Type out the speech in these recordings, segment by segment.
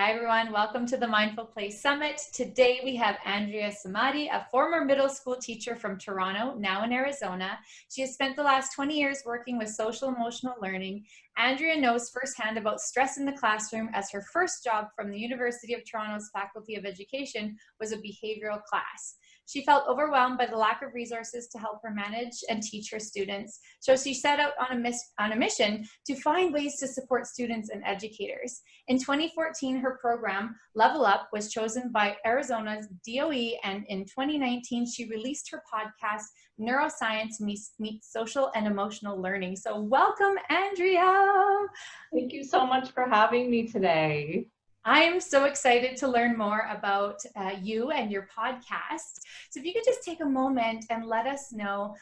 Hi everyone, welcome to the Mindful Play Summit. Today we have Andrea Samadi, a former middle school teacher from Toronto, now in Arizona. She has spent the last 20 years working with social emotional learning. Andrea knows firsthand about stress in the classroom, as her first job from the University of Toronto's Faculty of Education was a behavioral class. She felt overwhelmed by the lack of resources to help her manage and teach her students. So she set out on a mission to find ways to support students and educators. In 2014, her program, Level Up, was chosen by Arizona's DOE, and in 2019, she released her podcast, Neuroscience Meets Social and Emotional Learning. So welcome, Andrea. Thank you so much for having me today. I am so excited to learn more about you and your podcast. So if you could just take a moment and let us know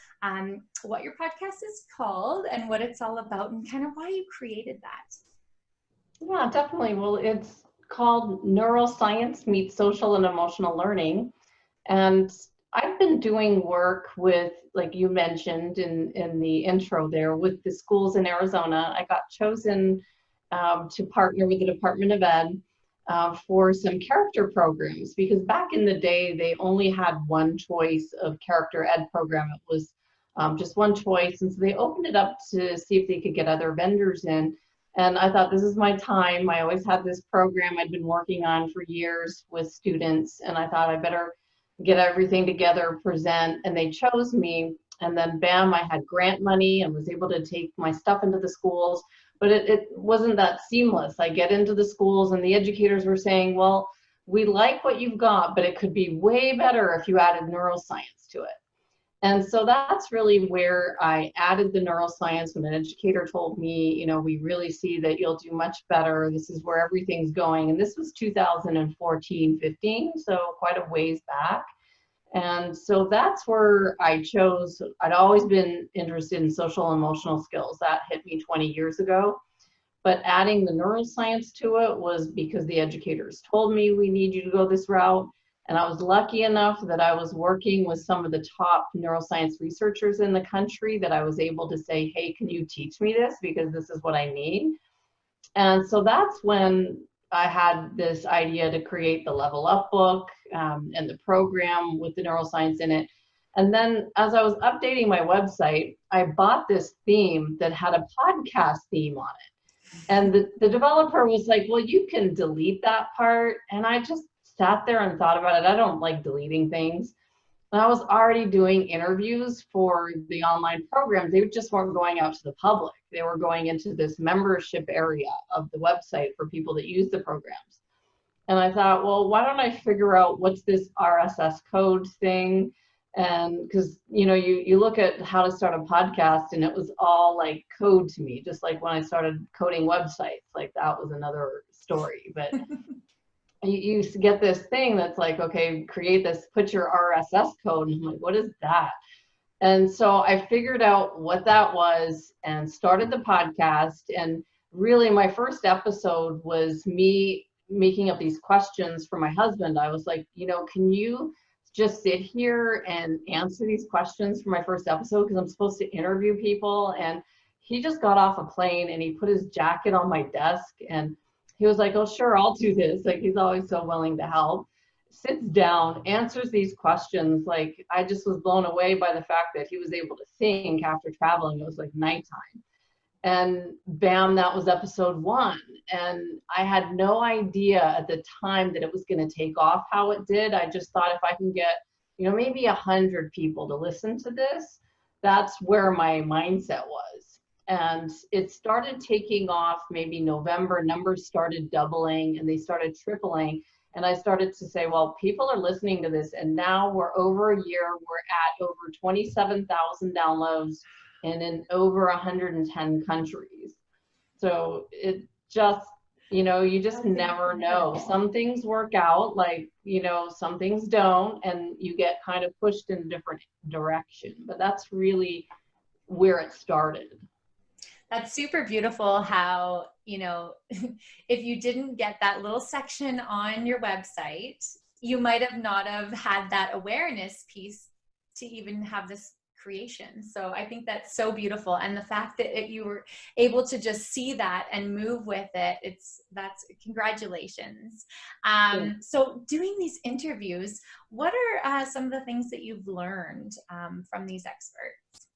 what your podcast is called and what it's all about and kind of why you created that. Yeah, definitely. Well, it's called Neuroscience Meets Social and Emotional Learning. And I've been doing work with, like you mentioned in the intro there, with the schools in Arizona. I got chosen to partner with the Department of Ed for some character programs, because back in the day, they only had one choice of character ed program. It was just one choice. And so they opened it up to see if they could get other vendors in. And I thought, this is my time. I always had this program I'd been working on for years with students. And I thought I better get everything together, present. And they chose me. And then bam, I had grant money and was able to take my stuff into the schools. But it wasn't that seamless. I get into the schools and the educators were saying, well, we like what you've got, but it could be way better if you added neuroscience to it. And so that's really where I added the neuroscience when an educator told me, you know, we really see that you'll do much better. This is where everything's going. And this was 2014, 15, so quite a ways back. And so that's where I chose. I'd always been interested in social and emotional skills. That hit me 20 years ago. But adding the neuroscience to it was because the educators told me, we need you to go this route. And I was lucky enough that I was working with some of the top neuroscience researchers in the country that I was able to say, hey, can you teach me this? Because this is what I need. And so that's when I had this idea to create the Level Up book and the program with the neuroscience in it. And then as I was updating my website, I bought this theme that had a podcast theme on it. And the developer was like, well, you can delete that part. And I just sat there and thought about it. I don't like deleting things. And I was already doing interviews for the online programs. They just weren't going out to the public. They were going into this membership area of the website for people that use the programs. And I thought, well, why don't I figure out what's this RSS code thing? And because, you know, you look at how to start a podcast and it was all like code to me, just like when I started coding websites, like that was another story. But you get this thing that's like, okay, create this, put your RSS code. And I'm like, what is that? And so I figured out what that was and started the podcast. And really my first episode was me making up these questions for my husband. I was like, you know, can you just sit here and answer these questions for my first episode? Because I'm supposed to interview people. And he just got off a plane and he put his jacket on my desk and he was like, oh, sure, I'll do this. Like, he's always so willing to help. Sits down, answers these questions. Like, I just was blown away by the fact that he was able to think after traveling. It was like nighttime. And bam, that was episode 1. And I had no idea at the time that it was going to take off how it did. I just thought if I can get, you know, maybe 100 people to listen to this, that's where my mindset was. And it started taking off maybe November, numbers started doubling and they started tripling. And I started to say, well, people are listening to this. And now we're over a year, we're at over 27,000 downloads and in over 110 countries. So it just, you know, you just never know. Some things work out, like, you know, some things don't, and you get kind of pushed in a different direction. But that's really where it started. That's super beautiful how, you know, if you didn't get that little section on your website, you might have not have had that awareness piece to even have this creation. So I think that's so beautiful. And the fact that you were able to just see that and move with it, that's congratulations. So doing these interviews, what are some of the things that you've learned from these experts?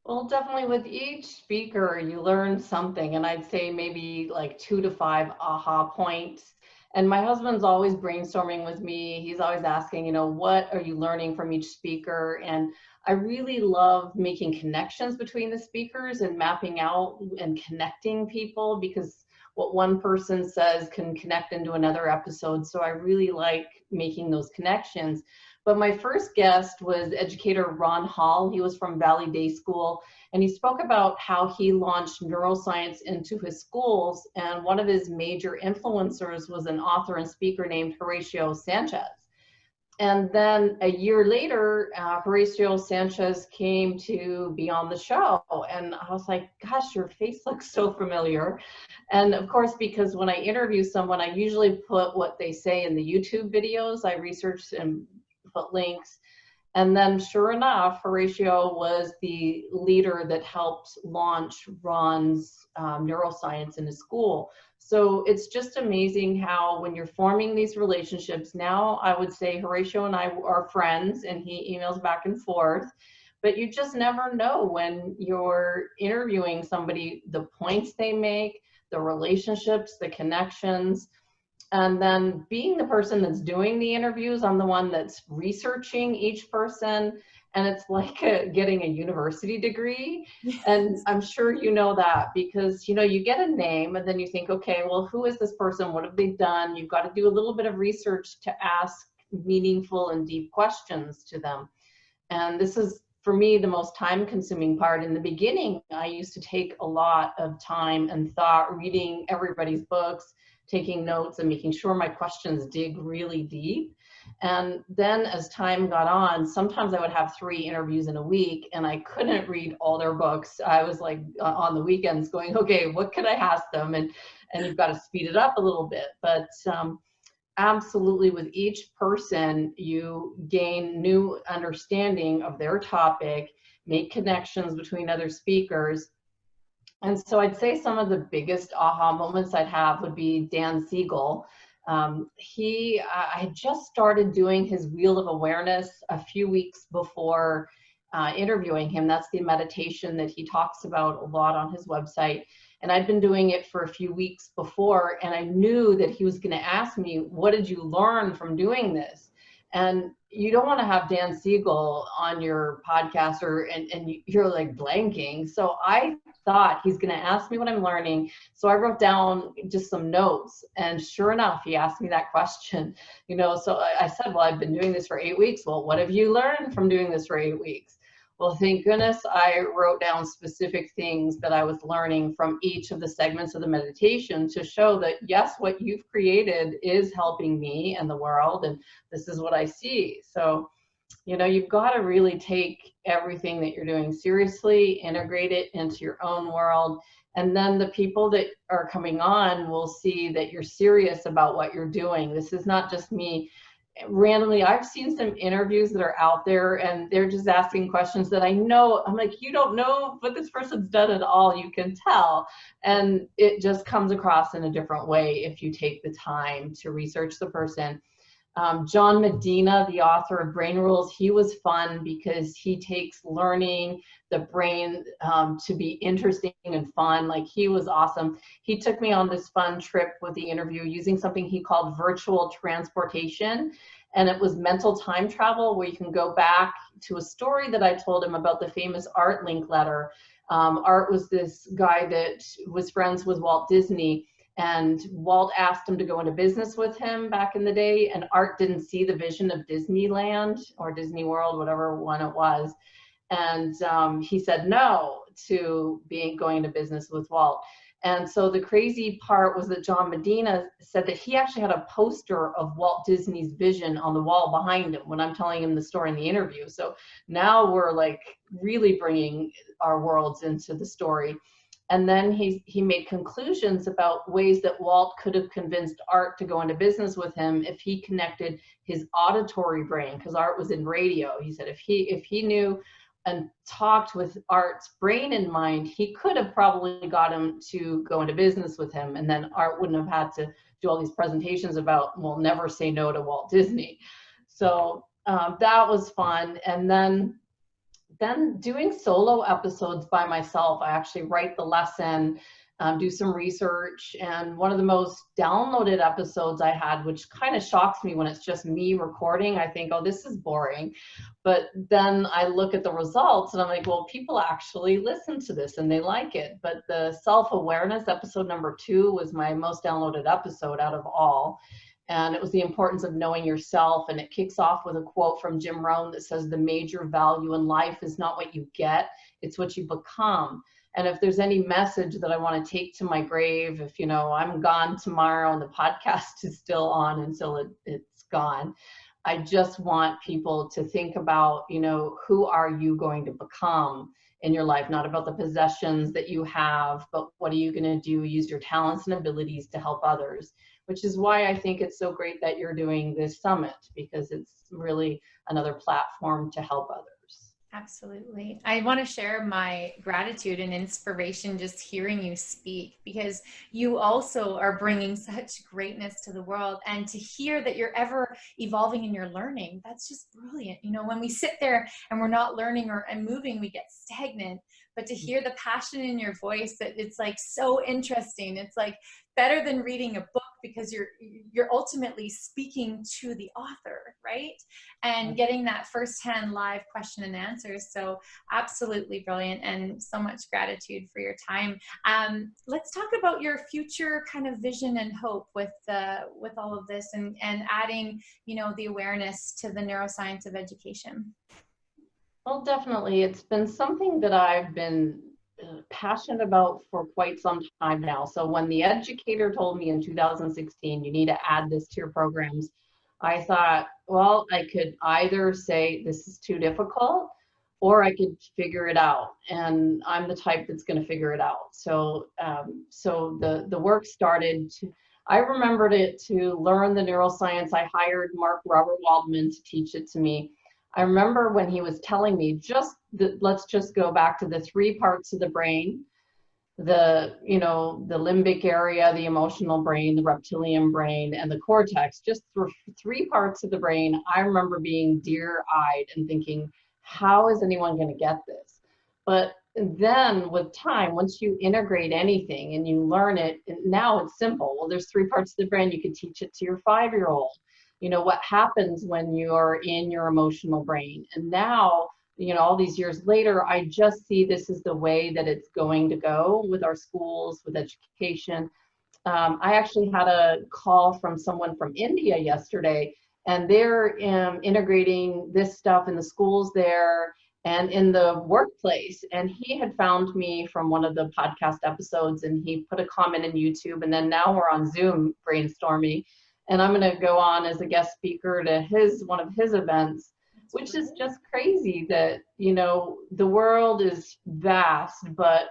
Well, definitely with each speaker, you learn something, and I'd say maybe like 2 to 5 aha points. And my husband's always brainstorming with me. He's always asking, what are you learning from each speaker? And I really love making connections between the speakers and mapping out and connecting people, because what one person says can connect into another episode. So I really like making those connections. But my first guest was educator Ron Hall. He was from Valley Day School, and he spoke about how he launched neuroscience into his schools. And one of his major influencers was an author and speaker named Horatio Sanchez. And then a year later, Horatio Sanchez came to be on the show. And I was like, gosh, your face looks so familiar. And of course, because when I interview someone, I usually put what they say in the YouTube videos. I research and put links. And then sure enough, Horatio was the leader that helped launch Ron's neuroscience in his school. So it's just amazing how when you're forming these relationships, now I would say Horatio and I are friends, and he emails back and forth, but you just never know when you're interviewing somebody, the points they make, the relationships, the connections. And then being the person that's doing the interviews, I'm the one that's researching each person. And it's like getting a university degree. And I'm sure you know that, because, you get a name and then you think, okay, well, who is this person? What have they done? You've got to do a little bit of research to ask meaningful and deep questions to them. And this is, for me, the most time-consuming part. In the beginning, I used to take a lot of time and thought reading everybody's books, taking notes, and making sure my questions dig really deep. And then as time got on, sometimes I would have 3 interviews in a week, and I couldn't read all their books. I was like on the weekends going, okay, what could I ask them? And you've got to speed it up a little bit. But absolutely, with each person, you gain new understanding of their topic, make connections between other speakers. And so I'd say some of the biggest aha moments I'd have would be Dan Siegel. I had just started doing his Wheel of Awareness a few weeks before interviewing him. That's the meditation that he talks about a lot on his website. And I'd been doing it for a few weeks before, and I knew that he was going to ask me, what did you learn from doing this? And you don't want to have Dan Siegel on your podcast and you're like blanking. So I thought he's going to ask me what I'm learning. So I wrote down just some notes, and sure enough, he asked me that question. So I said, well, I've been doing this for 8 weeks. Well, what have you learned from doing this for 8 weeks? Well, thank goodness I wrote down specific things that I was learning from each of the segments of the meditation to show that, yes, what you've created is helping me and the world, and this is what I see. So, you've got to really take everything that you're doing seriously, integrate it into your own world, and then the people that are coming on will see that you're serious about what you're doing. This is not just me randomly. I've seen some interviews that are out there and they're just asking questions that I know, I'm like, you don't know what this person's done at all, you can tell. And it just comes across in a different way if you take the time to research the person. John Medina, the author of Brain Rules, he was fun because he takes learning the brain to be interesting and fun. Like, he was awesome. He took me on this fun trip with the interview using something he called virtual transportation. And it was mental time travel, where you can go back to a story that I told him about the famous Art Linkletter. Art was this guy that was friends with Walt Disney. And Walt asked him to go into business with him back in the day, and Art didn't see the vision of Disneyland or Disney World, whatever one it was. And he said no to going into business with Walt. And so the crazy part was that John Medina said that he actually had a poster of Walt Disney's vision on the wall behind him when I'm telling him the story in the interview. So now we're like really bringing our worlds into the story. And then he made conclusions about ways that Walt could have convinced Art to go into business with him if he connected his auditory brain, because Art was in radio. He said if he knew and talked with Art's brain in mind, he could have probably got him to go into business with him, and then Art wouldn't have had to do all these presentations about, well, never say no to Walt Disney. So that was fun. And then doing solo episodes by myself, I actually write the lesson, do some research. And one of the most downloaded episodes I had, which kind of shocks me when it's just me recording, I think, oh, this is boring. But then I look at the results and I'm like, well, people actually listen to this and they like it. But the self-awareness episode number 2 was my most downloaded episode out of all. And it was the importance of knowing yourself. And it kicks off with a quote from Jim Rohn that says, the major value in life is not what you get, it's what you become. And if there's any message that I want to take to my grave, if, you know, I'm gone tomorrow and the podcast is still on until it's gone, I just want people to think about, you know, who are you going to become in your life? Not about the possessions that you have, but what are you going to do? Use your talents and abilities to help others, which is why I think it's so great that you're doing this summit, because it's really another platform to help others. Absolutely. I want to share my gratitude and inspiration just hearing you speak, because you also are bringing such greatness to the world, and to hear that you're ever evolving in your learning, that's just brilliant. You know, when we sit there and we're not learning and moving, we get stagnant, but to hear the passion in your voice, that it's like so interesting. It's like better than reading a book, because you're ultimately speaking to the author, right? And getting that firsthand live question and answers. So absolutely brilliant, and so much gratitude for your time. Let's talk about your future kind of vision and hope with all of this, and adding, you know, the awareness to the neuroscience of education. Well, definitely. It's been something that I've been passionate about for quite some time now. So when the educator told me in 2016, you need to add this to your programs, I thought, well, I could either say this is too difficult, or I could figure it out. And I'm the type that's going to figure it out. So the work started to, I remembered it to learn the neuroscience. I hired Robert Waldman to teach it to me. I remember when he was telling me, let's just go back to the 3 parts of the brain, the limbic area, the emotional brain, the reptilian brain, and the cortex, just 3 parts of the brain. I remember being deer-eyed and thinking, how is anyone going to get this? But then with time, once you integrate anything and you learn it, now it's simple. Well, there's 3 parts of the brain. You could teach it to your 5-year-old. You know, what happens when you're in your emotional brain. And now, you know, all these years later, I just see this is the way that it's going to go with our schools, with education. I actually had a call from someone from India yesterday, and they're integrating this stuff in the schools there and in the workplace. And he had found me from one of the podcast episodes, and he put a comment in YouTube, and then now we're on Zoom brainstorming. And I'm going to go on as a guest speaker to one of his events, which is just crazy that, you know, the world is vast, but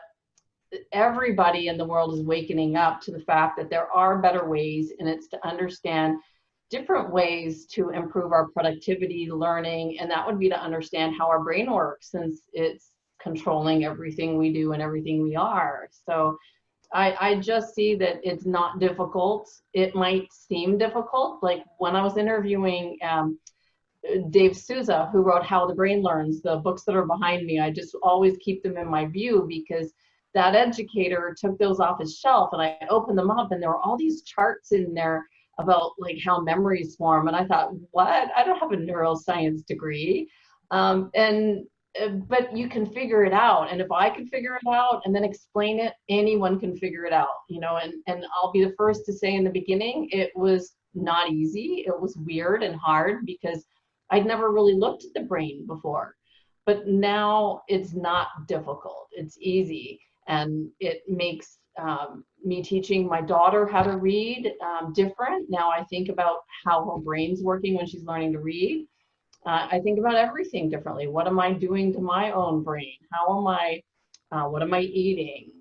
everybody in the world is waking up to the fact that there are better ways, and it's to understand different ways to improve our productivity, learning, and that would be to understand how our brain works, since it's controlling everything we do and everything we are. So I just see that it's not difficult. It might seem difficult. Like when I was interviewing Dave Souza, who wrote How the Brain Learns, the books that are behind me, I just always keep them in my view, because that educator took those off his shelf, and I opened them up, and there were all these charts in there about like how memories form. And I thought, what? I don't have a neuroscience degree. But you can figure it out. And if I can figure it out and then explain it, anyone can figure it out, you know, and I'll be the first to say in the beginning, it was not easy. It was weird and hard, because I'd never really looked at the brain before, but now it's not difficult. It's easy. And it makes me teaching my daughter how to read different. Now I think about how her brain's working when she's learning to read. I think about everything differently. What am I doing to my own brain? What am I eating?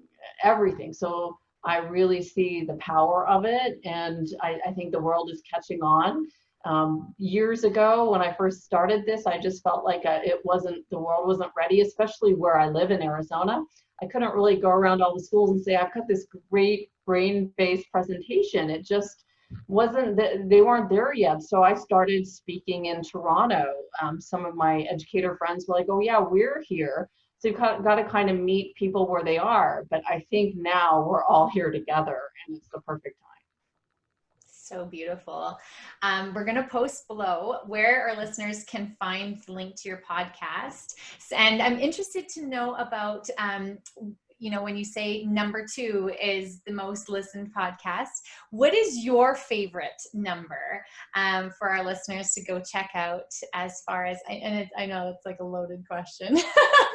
Everything. So I really see the power of it. And I think the world is catching on. Years ago, when I first started this, I just felt like the world wasn't ready, especially where I live in Arizona. I couldn't really go around all the schools and say, I've got this great brain-based presentation. It just wasn't, they weren't there yet. So I started speaking in Toronto. Some of my educator friends were like, oh yeah, we're here. So you've got to kind of meet people where they are. But I think now we're all here together and it's the perfect time. So beautiful. We're going to post below where our listeners can find the link to your podcast. And I'm interested to know about, when you say number 2 is the most listened podcast, what is your favorite number for our listeners to go check out as far as, and I know it's like a loaded question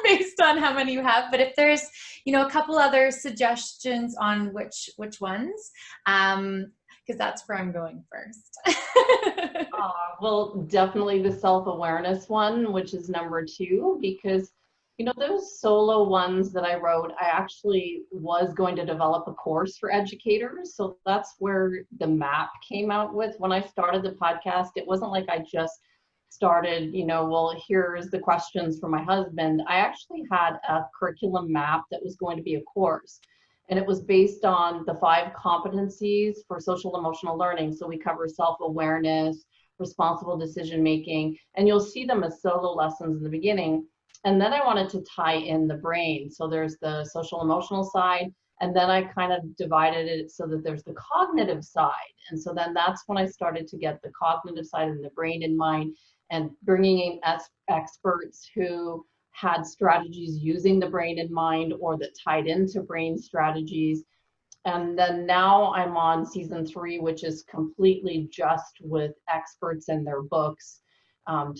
based on how many you have, but if there's, a couple other suggestions on which ones, because that's where I'm going first. Well, definitely the self-awareness one, which is number 2, because, those solo ones that I wrote, I actually was going to develop a course for educators. So that's where the map came out with. When I started the podcast, it wasn't like I just started, well, here's the questions for my husband. I actually had a curriculum map that was going to be a course. And it was based on the 5 competencies for social emotional learning. So we cover self-awareness, responsible decision-making, and you'll see them as solo lessons in the beginning. And then I wanted to tie in the brain. So there's the social emotional side, and then I kind of divided it so that there's the cognitive side. And so then that's when I started to get the cognitive side and the brain in mind, and bringing in experts who had strategies using the brain in mind or that tied into brain strategies. And then now I'm on season 3, which is completely just with experts and their books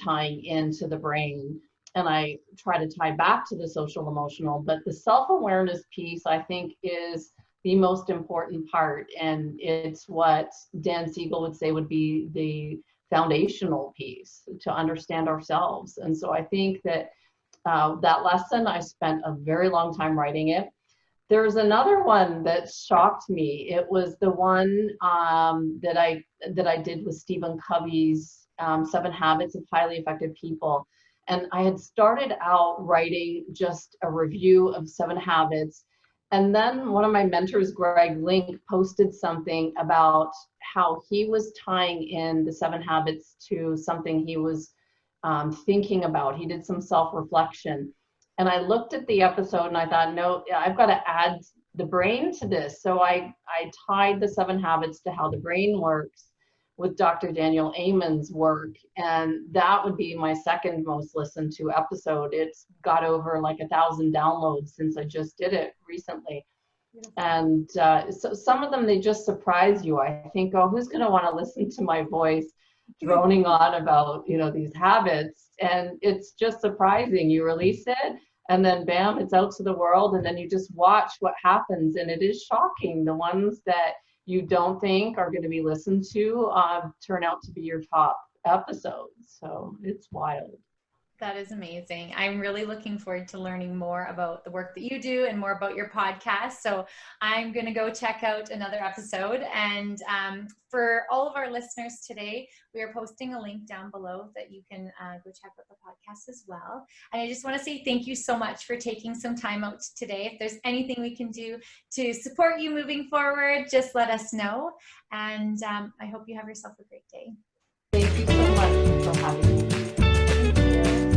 tying into the brain. And I try to tie back to the social emotional, but the self-awareness piece I think is the most important part. And it's what Dan Siegel would say would be the foundational piece to understand ourselves. And so I think that that lesson, I spent a very long time writing it. There's another one that shocked me. It was the one that I did with Stephen Covey's 7 Habits of Highly Effective People. And I had started out writing just a review of 7 Habits. And then one of my mentors, Greg Link, posted something about how he was tying in the 7 Habits to something he was thinking about. He did some self-reflection. And I looked at the episode and I thought, no, I've got to add the brain to this. So I tied the 7 Habits to how the brain works with Dr. Daniel Amen's work. And that would be my second most listened to episode. It's got over like 1,000 downloads since I just did it recently. And so some of them, they just surprise you. I think, oh, who's going to want to listen to my voice droning on about, these habits? And it's just surprising. You release it and then bam, it's out to the world, and then you just watch what happens. And it is shocking. The ones that you don't think are going to be listened to turn out to be your top episodes. So it's wild. That is amazing. I'm really looking forward to learning more about the work that you do and more about your podcast. So I'm going to go check out another episode. And for all of our listeners today, we are posting a link down below that you can go check out the podcast as well. And I just want to say thank you so much for taking some time out today. If there's anything we can do to support you moving forward, just let us know. And I hope you have yourself a great day. Thank you so much for having me. Thank you.